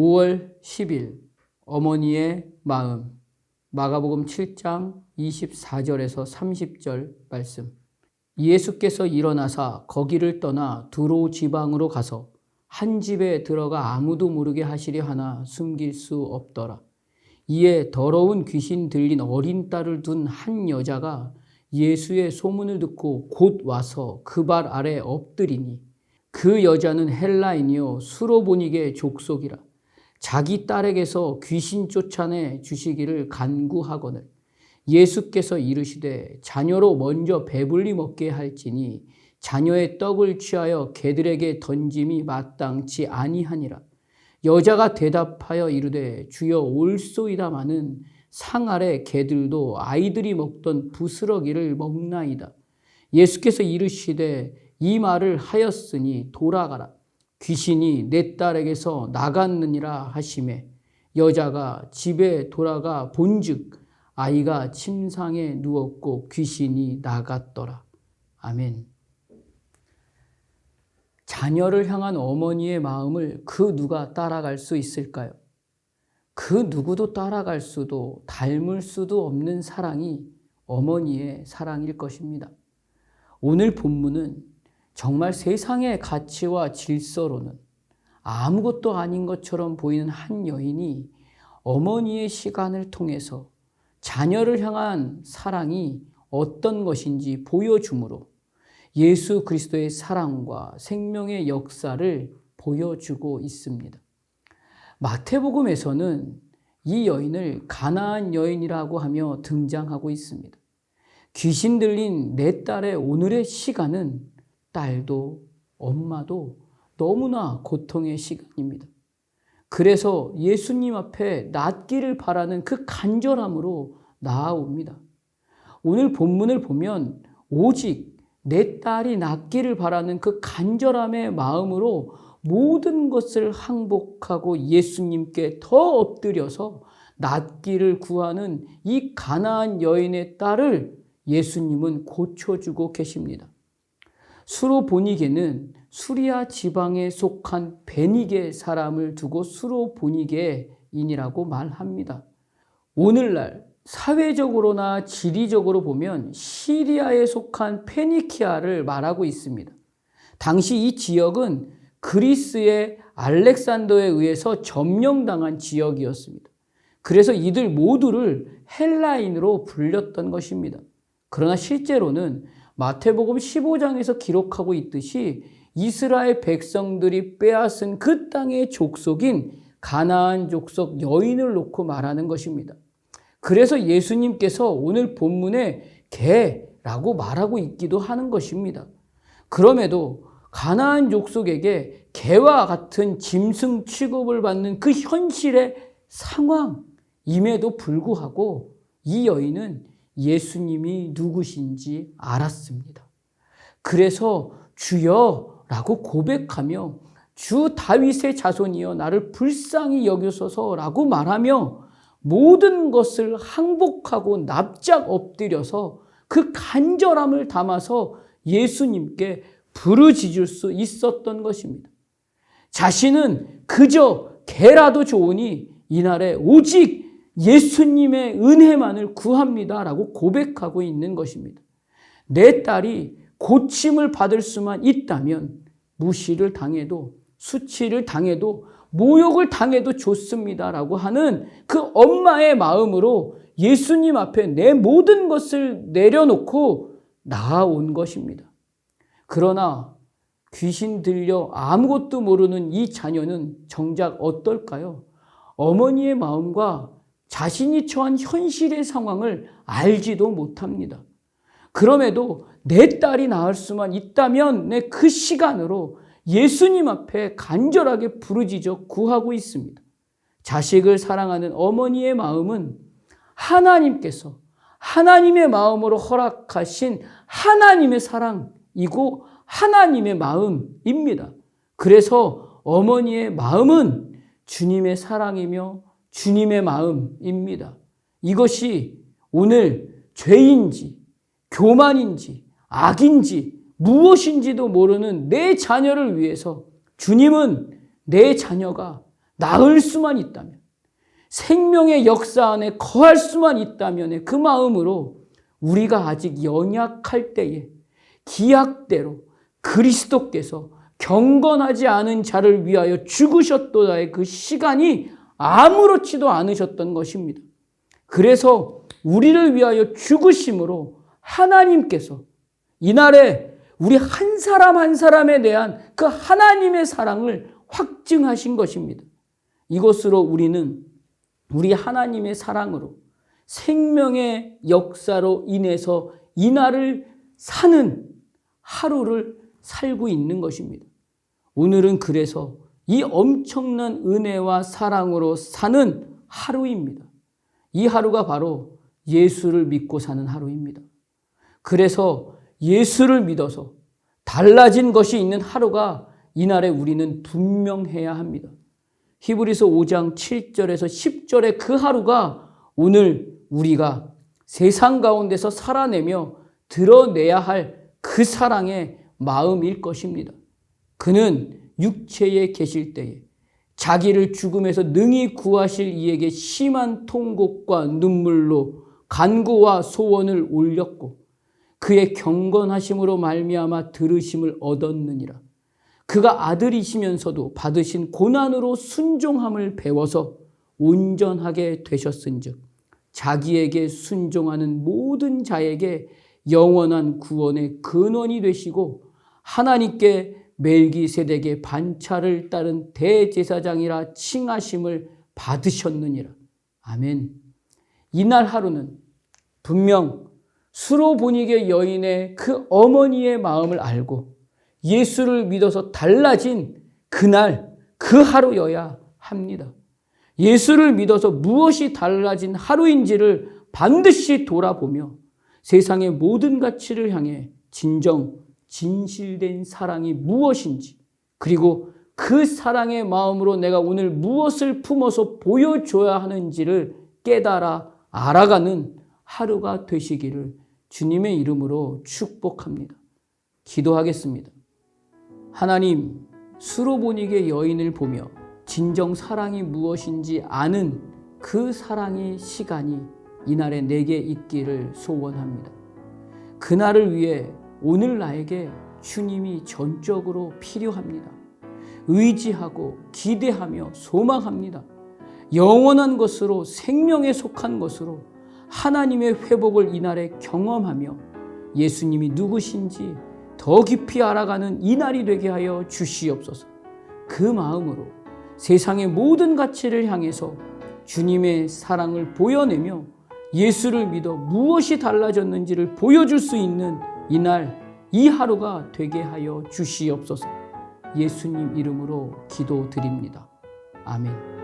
5월 10일 어머니의 마음, 마가복음 7장 24절에서 30절 말씀. 예수께서 일어나사 거기를 떠나 두로 지방으로 가서 한 집에 들어가 아무도 모르게 하시려 하나 숨길 수 없더라. 이에 더러운 귀신 들린 어린 딸을 둔 한 여자가 예수의 소문을 듣고 곧 와서 그 발 아래 엎드리니, 그 여자는 헬라인이요 수로보니게 족속이라. 자기 딸에게서 귀신 쫓아내 주시기를 간구하거늘 예수께서 이르시되 자녀로 먼저 배불리 먹게 할지니 자녀의 떡을 취하여 개들에게 던짐이 마땅치 아니하니라. 여자가 대답하여 이르되 주여 올소이다마는 상 아래 개들도 아이들이 먹던 부스러기를 먹나이다. 예수께서 이르시되 이 말을 하였으니 돌아가라. 귀신이 내 딸에게서 나갔느니라 하시매 여자가 집에 돌아가 본즉 아이가 침상에 누웠고 귀신이 나갔더라. 아멘. 자녀를 향한 어머니의 마음을 그 누가 따라갈 수 있을까요? 그 누구도 따라갈 수도 닮을 수도 없는 사랑이 어머니의 사랑일 것입니다. 오늘 본문은 정말 세상의 가치와 질서로는 아무것도 아닌 것처럼 보이는 한 여인이 어머니의 시간을 통해서 자녀를 향한 사랑이 어떤 것인지 보여주므로 예수 그리스도의 사랑과 생명의 역사를 보여주고 있습니다. 마태복음에서는 이 여인을 가나안 여인이라고 하며 등장하고 있습니다. 귀신 들린 내 딸의 오늘의 시간은 딸도 엄마도 너무나 고통의 시간입니다. 그래서 예수님 앞에 낫기를 바라는 그 간절함으로 나아옵니다. 오늘 본문을 보면 오직 내 딸이 낫기를 바라는 그 간절함의 마음으로 모든 것을 항복하고 예수님께 더 엎드려서 낫기를 구하는 이 가나안 여인의 딸을 예수님은 고쳐주고 계십니다. 수로보니게는 수리아 지방에 속한 베니게 사람을 두고 수로보니게인이라고 말합니다. 오늘날 사회적으로나 지리적으로 보면 시리아에 속한 페니키아를 말하고 있습니다. 당시 이 지역은 그리스의 알렉산더에 의해서 점령당한 지역이었습니다. 그래서 이들 모두를 헬라인으로 불렸던 것입니다. 그러나 실제로는 마태복음 15장에서 기록하고 있듯이 이스라엘 백성들이 빼앗은 그 땅의 족속인 가나안 족속 여인을 놓고 말하는 것입니다. 그래서 예수님께서 오늘 본문에 개라고 말하고 있기도 하는 것입니다. 그럼에도 가나안 족속에게 개와 같은 짐승 취급을 받는 그 현실의 상황임에도 불구하고 이 여인은 예수님이 누구신지 알았습니다. 그래서 주여라고 고백하며 주 다윗의 자손이여 나를 불쌍히 여기소서라고 말하며 모든 것을 항복하고 납작 엎드려서 그 간절함을 담아서 예수님께 부르짖을 수 있었던 것입니다. 자신은 그저 개라도 좋으니 이날에 오직 예수님의 은혜만을 구합니다라고 고백하고 있는 것입니다. 내 딸이 고침을 받을 수만 있다면 무시를 당해도 수치를 당해도 모욕을 당해도 좋습니다라고 하는 그 엄마의 마음으로 예수님 앞에 내 모든 것을 내려놓고 나아온 것입니다. 그러나 귀신 들려 아무것도 모르는 이 자녀는 정작 어떨까요? 어머니의 마음과 자신이 처한 현실의 상황을 알지도 못합니다. 그럼에도 내 딸이 나을 수만 있다면 내 그 시간으로 예수님 앞에 간절하게 부르짖어 구하고 있습니다. 자식을 사랑하는 어머니의 마음은 하나님께서 하나님의 마음으로 허락하신 하나님의 사랑이고 하나님의 마음입니다. 그래서 어머니의 마음은 주님의 사랑이며 주님의 마음입니다. 이것이 오늘 죄인지 교만인지 악인지 무엇인지도 모르는 내 자녀를 위해서 주님은 내 자녀가 나을 수만 있다면, 생명의 역사 안에 거할 수만 있다면 그 마음으로 우리가 아직 연약할 때에 기약대로 그리스도께서 경건하지 않은 자를 위하여 죽으셨도다의 그 시간이 아무렇지도 않으셨던 것입니다. 그래서 우리를 위하여 죽으심으로 하나님께서 이날에 우리 한 사람 한 사람에 대한 그 하나님의 사랑을 확증하신 것입니다. 이것으로 우리는 우리 하나님의 사랑으로 생명의 역사로 인해서 이날을 사는 하루를 살고 있는 것입니다. 오늘은 그래서 이 엄청난 은혜와 사랑으로 사는 하루입니다. 이 하루가 바로 예수를 믿고 사는 하루입니다. 그래서 예수를 믿어서 달라진 것이 있는 하루가 이날에 우리는 분명해야 합니다. 히브리서 5장 7절에서 10절의 그 하루가 오늘 우리가 세상 가운데서 살아내며 드러내야 할 그 사랑의 마음일 것입니다. 그는 육체에 계실 때에 자기를 죽음에서 능히 구하실 이에게 심한 통곡과 눈물로 간구와 소원을 올렸고 그의 경건하심으로 말미암아 들으심을 얻었느니라. 그가 아들이시면서도 받으신 고난으로 순종함을 배워서 온전하게 되셨은즉 자기에게 순종하는 모든 자에게 영원한 구원의 근원이 되시고 하나님께 멜기세덱의 반차를 따른 대제사장이라 칭하심을 받으셨느니라. 아멘. 이날 하루는 분명 수로보니게 여인의 그 어머니의 마음을 알고 예수를 믿어서 달라진 그날 그 하루여야 합니다. 예수를 믿어서 무엇이 달라진 하루인지를 반드시 돌아보며 세상의 모든 가치를 향해 진실된 사랑이 무엇인지, 그리고 그 사랑의 마음으로 내가 오늘 무엇을 품어서 보여줘야 하는지를 깨달아 알아가는 하루가 되시기를 주님의 이름으로 축복합니다. 기도하겠습니다. 하나님, 수로보니게 여인을 보며 진정 사랑이 무엇인지 아는 그 사랑의 시간이 이날에 내게 있기를 소원합니다. 그날을 위해 오늘 나에게 주님이 전적으로 필요합니다. 의지하고 기대하며 소망합니다. 영원한 것으로 생명에 속한 것으로 하나님의 회복을 이날에 경험하며 예수님이 누구신지 더 깊이 알아가는 이날이 되게 하여 주시옵소서. 그 마음으로 세상의 모든 가치를 향해서 주님의 사랑을 보여내며 예수를 믿어 무엇이 달라졌는지를 보여줄 수 있는 이날, 이 하루가 되게 하여 주시옵소서. 예수님 이름으로 기도드립니다. 아멘.